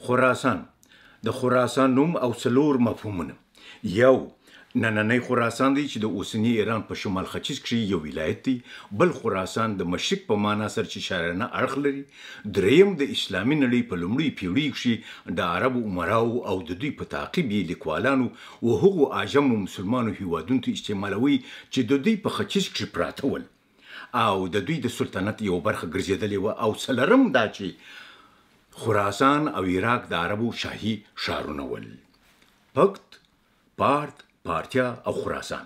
خراسان د خراسان نوم او څلور مفهومونه. یو نننی خراسان دی چې د اوسنی ایران په شمال ختیځ کې یو ولایت دی. بل خراسان د مشرق په معنا سره چې شاعرانه اړخ لري. دریم د اسلامي نړۍ په لومړۍ پیړۍ کې د عربو امراو او د دوی په تعقیب یې لیکوالانو او هغو عجمو مسلمانو هیوادونو ته استعمالوي چې د دوی په ختیځ کې پراته ول او د دوی د سلطنت یو برخه ګرځېدلې وه. او څلورم دا چې خراسان او عراق د عربو شاهي ښارونه ول: پکت، پارت، پارتیا او خراسان.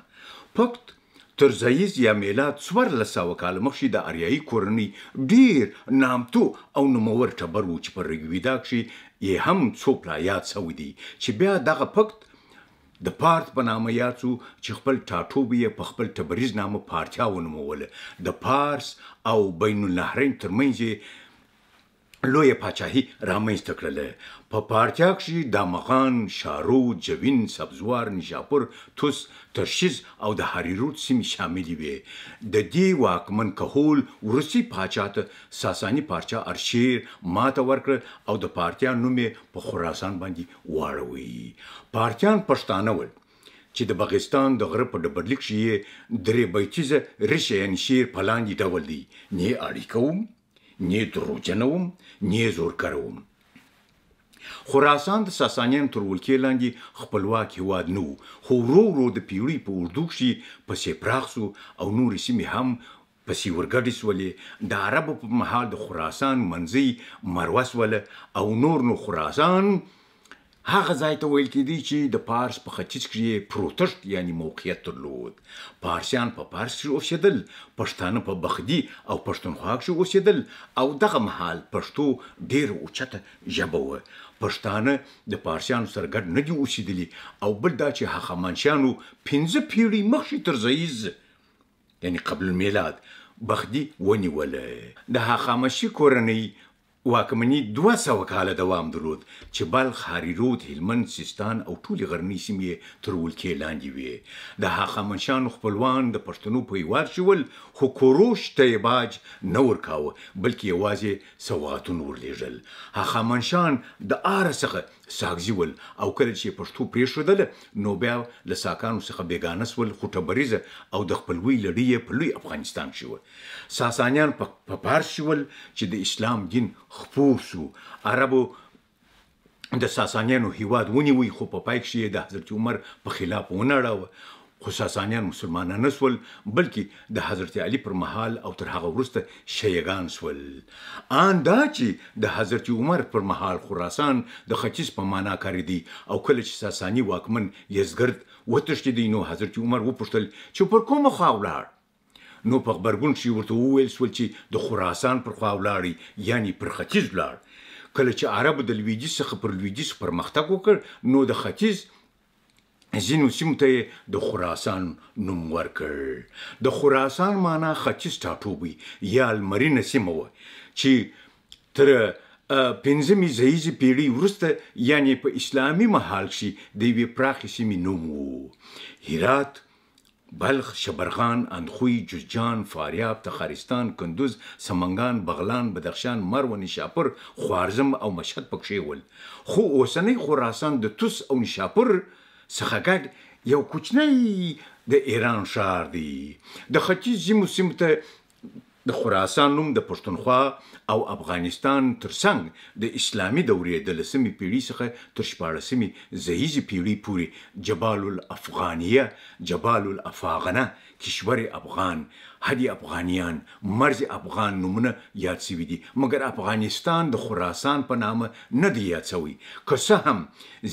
پکت تر زیز یا میلاد 1400 کال مخکې د اریایي کورنۍ ډیر نامتو او نومور ټبر و چې په ریګویدا کښې یې هم څو پلایات سوی دي چې بیا دغه پکت د پارت په نامه یاد شو چې خپل ټاټوبی یې په خپل تبریز نامه پارتیا ونوموله. د پارس او بین النهرین ترمنځ لویه پاچاهي رامنځته کړله. په پارتیا کښې دامغان، شارو، جوین، سبزوار، نیشاپور، توس، ترشیز او د هریرود سیمې شاملې وې. د دې واکمن کهول وروستي پاچا ته ساساني پاچا ارشیر ماته ورکړه او د پارتیا نوم یې په خراسان باندې واړوي. پارتیان پښتانه ول چې د بغستان د غره په ډبرلیک کښې یې درې بیتیزه ریشه یعنې شعر په لاندې ډول دی: نه اړیکه وم، نه دروغجنه وم، نه زورکره وم. خراسان د ساسانیانو تر ولکې لاندې خپلواک هېواد نه و، خو ورو ورو د پیړۍ په اوږدو کښې پسې پراخ سو او نورې سیمې هم پسې ورګډې سولې. د عربو په مهال د خراسان منځۍ مروه سوله او نور خراسان هغه ځای ته ویل کېدی چې د پارس په ختیځ کې پروتشت یعنی موقعیت درلود. پارسیان په پارس کې اوسېدل، پښتانه په بخدي او پښتونخوا کې اوسېدل او دغه مهال پښتو ډېره اوچته ژبه وه. پښتانه د پارسیانو سره ګډ نه دي اوسېدلي. او بل دا چې هخامنشیانو 5 پیړۍ مخکې تر زیز یعنی قبل المیلاد بخدي ونیوله. د هخامنشي کورنۍ واکمني 200 کاله دوام درلود چې بلخ، هریرود، هلمند، سیستان او ټولې غرنۍ سیمې تر ولکې لاندې وې. د هخامنشیانو خپلوان د پښتنو په هېواد شول، خو کوروش ته یې باج نه ورکاوه بلکې یوازې سوغاتونه ورلېږل. هخامنشیان د آره څخه ساکزي ول او کله چې پښتو پرېښودله نو بیا له ساکانو څخه بېګانه سول، خو ټبریزه او د خپلوۍ لړۍ یې په لوی افغانستان کښې وه. ساسانیان په پارس شول چې د اسلام دین خپور سو. عربو د ساسانیانو هیواد ونیوی خو په پای کښې د حضرت عمر په خلاف ونړاوه. خو ساسانیان مسلمانان نه سول بلکې د حضرت علي پر مهال او تر هغه وروسته شیعګان سول. آن دا چې د حضرت عمر پر مهال خراسان د ختیځ په معنا کارېدی او کله چې ساساني واکمن یزدګرد وتښتېدی نو حضرت عمر وپوښتل چې پر کومه خوا ولاړ. نو په غبرګون کښې ورته وویل سول چې د خراسان پر خوا ولاړی یعنی پر ختیځ ولاړ. کله چې عربو د لویدیځ څخه پر لویدیځ پرمختګ وکړ نو د ختیځ ځینو سیمو ته یې د خراسان نوم ورکړ. د خراسان معنا ختیځ ټاټوبی یا لمرینه سیمه وه چې تر 5مې زیزې پیړۍ وروسته یعنی په اسلامي مهال کښې د یوې پراخې سیمې نوم و. هرات، بلخ، شبرغان، اندخوی، جوزجان، فاریاب، تخارستان، کندوز، سمنگان، بغلان، بدخشان، مرو، نیشاپور، خوارزم او مشهد پکښې ول. خو اوسنی خراسان د توس او نیشاپور څخه ګډ یو کوچنی د ایران ښار دی. د ختیځ سیمو ته د خراسان نوم د پښتونخوا او افغانستان ترڅنګ د اسلامي دورې د 10مې پیړۍ څخه تر 14مې زیزې پیړۍ پورې جبال الافغانیه، جبال الافاغنه، کشور افغان، هدي افغانیان، مرز افغان نومونه یاد سوي دي، مګر افغانستان د خراسان په نامه نه دی یاد سوی. که څه هم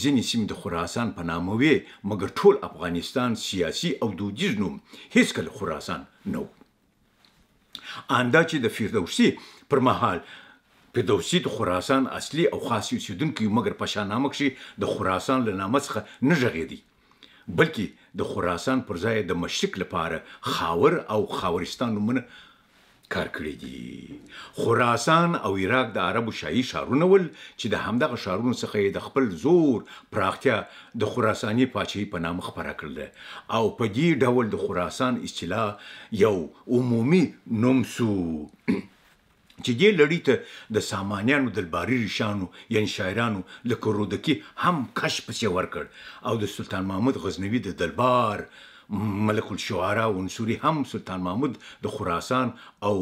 ځینې سیمې د خراسان په نامه وې مګر ټول افغانستان سیاسي او دودیز نوم هیڅکله خراسان نه و. آندا چې د فردوسي پر مهال فردوسي د خراسان اصلي او خاص اوسېدونکی مګر په شاهنامه کښې د خراسان له نامه څخه نه غږېدی بلکې د خراسان پر ځای د مشرق لپاره خاور او خاورستان نومونه کار کړی دي. خراسان او عراق د عربو شاهي ښارونه ول چې د همدغه ښارونو څخه یې د خپل زور پراختیا د خراساني پاچاهۍ په نامه خپره کړله او په دې ډول د خراسان اصطلاح یو عمومي نوم سو چې دې لړۍ ته د سامانیانو دلباري ریشانو یعنی شاعرانو لکه رودکي هم کش پسې ورکړ او د سلطان محمود غزنوي د دلبار ملک الشعراء عنصري هم سلطان محمود د خراسان او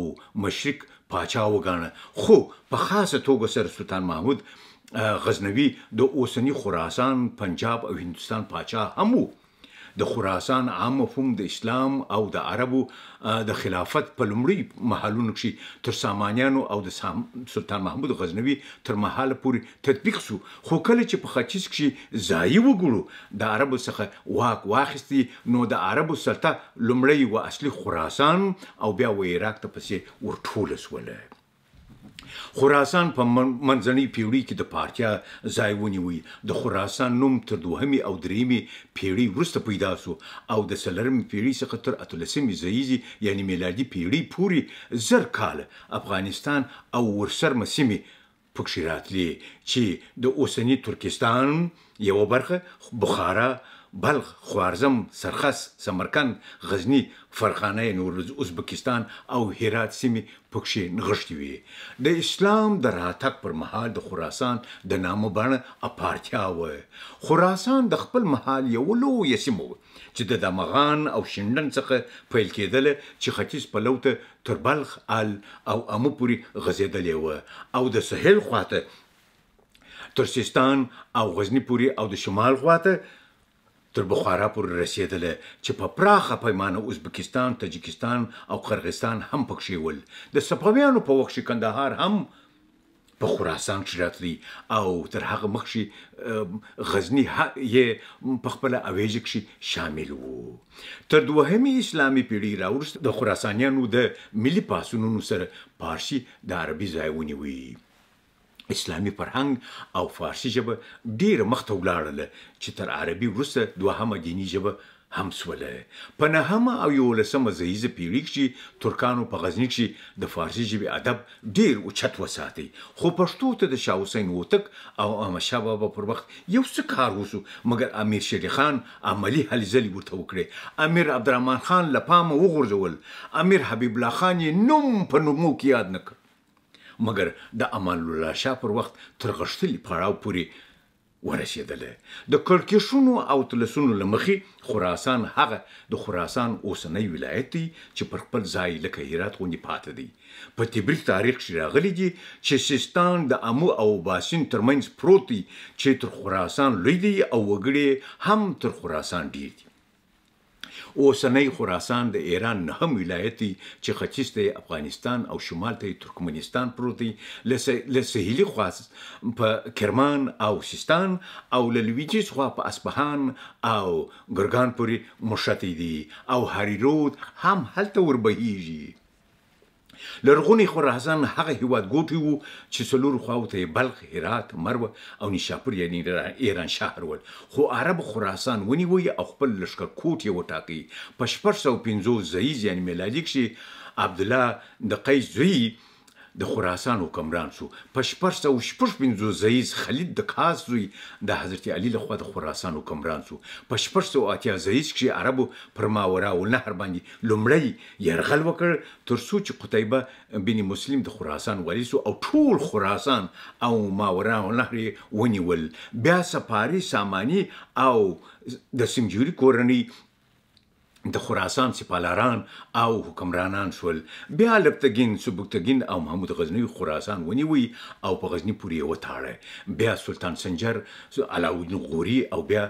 مشرق پاچا وګاڼه خو په خاصه توګه سره سلطان محمود غزنوي د اوسني خراسان پنجاب او هندوستان پاچا هم و د خراسان عام مفهوم د اسلام او د عربو د خلافت په لومړي مهالونو کې تر سامانیانو او د سلطان محمود غزنوي تر مهاله پورې تطبیق شو خو کله چې په ختیځ کې ځایي وګړو د عربو څخه واک واخیستي نو د عربو سلطه لومړی و اصلي خراسان او بیا و عراق ته پسې ورټوله سوله خراسان په منځنۍ پیړۍ کې د پارتیا ځای ونیوی د خراسان نوم تر دوهمې او درېیمې پیړۍ وروسته پیدا سو او د څلورمې پیړۍ څخه تر اتلسمې زیږدي یعنی میلادي پیړۍ پورې زر کاله افغانستان او ورسرمه سیمې پکښې راتلې چې د اوسني ترکستان یوه برخه بخارا بلخ خوارزم سرخس سمرقند غزنی فرغانه نور ازبکستان او هرات سیمې پکښې نغښتې وې د اسلام د راتګ پر مهال د خراسان د نامه بڼه اپارتیا وه خراسان د خپل مهال یو لویه سیمه وه چې د دمغان او شینډن څخه پیل کېدله چې ختیځ پلو ته تر بلخ ال او امو پورې غځېدلې وه او د سهیل خواته تر سیستان او غزنی پورې او د شمال خواته تر بخارا پورې رسېدله چې په پراخه پیمانه ازبکستان تاجکستان او قرغستان هم پکښې ول د صفویانو په وخت کې کندهار هم په خراسان کې راتلی او تر هغه مخکې غزنی یې په خپله اویجه کې شامل و تر دوهمې اسلامي پیړۍ راوروسته د خراسانیانو د ملي پاڅونونو سره پارسي د عربي ځای ونیوی اسلامي فرهنګ او فارسي ژبه ډیره مخته ولاړله چې تر عربي وروسته دوهمه دیني ژبه هم سوله په نهمه او یولسمه زیږدیزه پیړۍ کې ترکانو په غزني کې د فارسي ژبې ادب ډیر اوچت وساتي خو پښتو ته د شاه حسین هوتک او احمدشاه بابا پر وخت یو څه کار وسو مګر امیر شیر خان عملی هلې ځلې ورته وکړې امیر عبدالرحمن خان له پامه وغورځول امیر حبیب الله خان یې نوم په نومو کې یاد نه کړ مګر د امان الله شاه پر وخت تر غښتلي پړاو پورې ورسېدله د کړکېشونو او تلسونو له مخې خراسان هغه د خراسان اوسنی ولایت دی چې پر خپل ځای لکه هرات غوندې پاته دی په تبریز تاریخ کې راغلی دي چې سیستان د امو او باسین ترمنځ پروت دی چې تر خراسان لوی دی او وګړي هم تر خراسان ډیر دي اوسنی خراسان د ایران نهم ولایت دی چې ختیځ ته افغانستان او شمال ته ترکمنستان پروت دی له سهیلي خوا په کرمان او سیستان او له لویدیځ خوا په اصفهان او ګرګان پورې مښتې دي او هریرود هم هلته وربهیږي لرغونی خراسان هغه هیواد ګوټی وو چې څلورو خواو ته بلخ هرات مرو او نیشاپور یعنی ایران شهر ول خو عرب خراسان ونیوی او خپل لښکر کوټ یې وټاکي په 1450 زیږدیز یعنی میلادي کې عبدالله د قیس زوی د خراسان حکمران شو په 1455 زیږدیز خالد د کاظ زوی د حضرت علي لخوا د خراسان حکمران شو په 1480 زیږدیز کې عربو پر ماورا النهر باندې لومړی یرغل وکړ تر څو چې قتیبه بن مسلم د خراسان والی شو او ټول خراسان او ماورا النهر ونیول بیا سپاري ساماني او د سمجوري کورنۍ د خراسان سپالاران او حکمرانان شول بیا لپتګین سبکتګین او محمود غزنوي خراسان ونیوی او په غزنی پورې وتاړه بیا سلطان سنجر علاوالدین غوري او بیا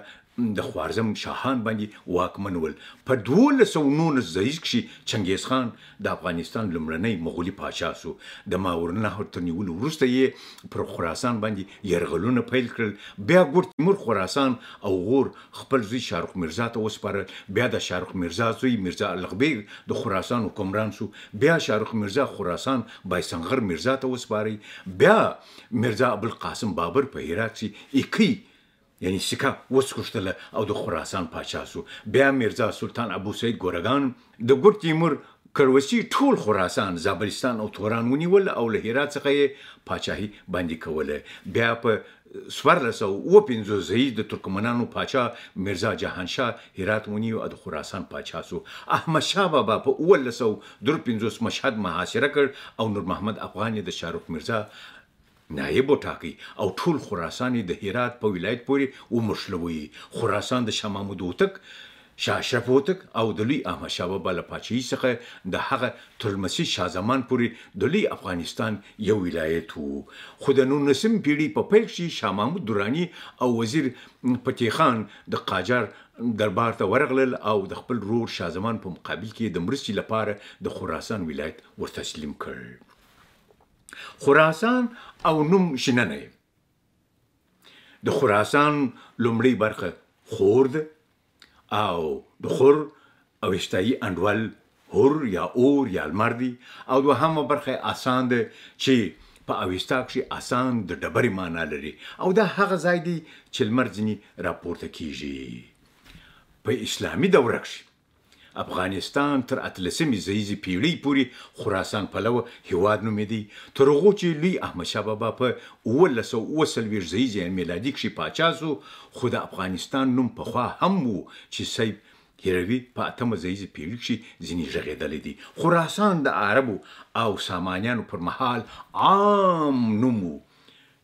د خوارزم شاهان باندې واکمن ول په 1219 زیږدیز کې چنګیز خان د افغانستان لومړنی مغولي پاچا شو د ماورالنهر تر نیولو وروسته یې پر خراسان باندې یرغلونه پیل کړل بیا ګور تیمور خراسان او غور خپل زوی شاهرخ میرزا ته وسپارل بیا د شاهرخ میرزا زوی میرزا الغبیگ د خراسان حکمران شو بیا شاهرخ میرزا خراسان بایسنغر میرزا ته وسپاری بیا میرزا ابوالقاسم بابر په هرات کې اکی یعنی سکه وسکشتله او د خراسان پاچا شو بیا میرزا سلطان ابو سعید ګورګان د ګور تیمور کروسی ټول خراسان، زابلستان او توران ونیول او له هرات څخه یې پاچاهي باندې کوله. بیا په 1455 د ترکمنانو پاچا میرزا جهانشاه هرات ونیو او د خراسان پاچا سو. احمد شاه بابا په 1953 مشهد محاصره کړ او نور محمد افغان د شاهرخ میرزا نایب وټاکی او ټول خراسان د هرات په ولایت پورې ومشلوي. خراسان د شاه محمود هوتک، شاه اشرف هوتک او د لوی احمد شاه بابا له پاچاهۍ څخه د هغه تلمسي شاه زمان پورې د لوی افغانستان یو ولایت و. خو د 19مې پیړۍ په پیل کې شاه محمود درانی او وزیر فتح خان د قاجار دربار ته ورغلل او د خپل رور شاه زمان په مقابل کې د مرستې لپاره د خراسان ولایت ورتسلیم کړ. خراسان او نوم شننه. د خراسان لومړی برخه خور ده او د خور او اشتایی انډول هور یا اور یا لمر دی، او دوهمه برخه آسان ده چې په اوستا کې آسان د ډبرې معنا لري او دا هغه ځای دی چې لمر ځنی راپورته کیږي. په اسلامي دوره کې افغانستان تر 18مې زیږی پیړۍ پورې خراسان پلو هیواد نومېدی، تر هغو چې لوی احمد شاه بابا په 1940 زیږی میلادي کې پاچا سو. خو د افغانستان نوم پخوا هم وو چې سیب هروي په 8مه زیږی پیړۍ کې ځینې غږېدلی دی. خراسان د عربو او سامانیانو پر مهال عام نوم وو.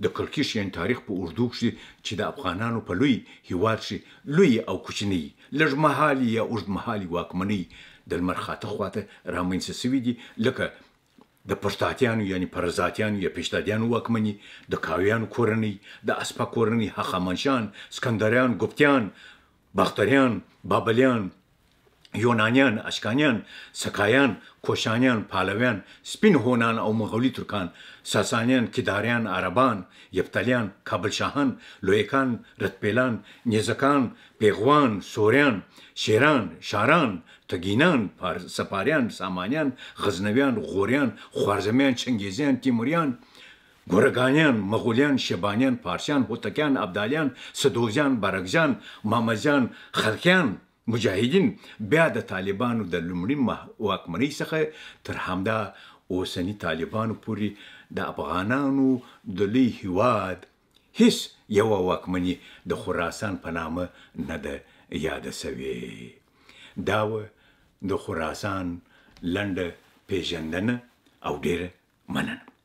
د کړکېچ تاریخ په اردو کې چې د افغانانو په لوی هیواد کې لوی او کوچنی لږمهالي یا اوږدمهالي واکمنۍ د لمر خاته خواته رامنځته سوي دي، لکه د پرتاتیانو یعنی پرزاتیانو یا پیشتادیانو واکمني، د کاویانو کورنۍ، د اسپا کورنۍ، هخامنشیان، سکندریان، ګپتیان، باختریان، بابلیان، یونانیان، اشکانیان، سکایان، کوشانیان، پالویان، سپین هونان او مغولي ترکان، ساسانیان، کداریان، عربان، یفتلیان، کابل شاهان، لویکان، رتپیلان، نیزکان، پیغوان، سوریان، شیران، شاران، تگینان، سپاریان، سامانیان، غزنویان، غوریان، خوارزمیان، چنگیزیان، تیموریان، گورگانیان، مغولیان، شیبانیان، پارسیان، هوتکیان، ابدالیان، سدوزیان، بارکزیان، مامزیان، خلقیان، مجاهدین. بیا د طالبانو د لومړي واکمنۍ څخه تر همدا اوسني طالبانو پورې د افغانانو د لوی هیواد هیڅ یوه واکمني د خراسان په نامه نه ده یاده سوې. دا و د خراسان لنډه پیژندنه او ډیره مننه.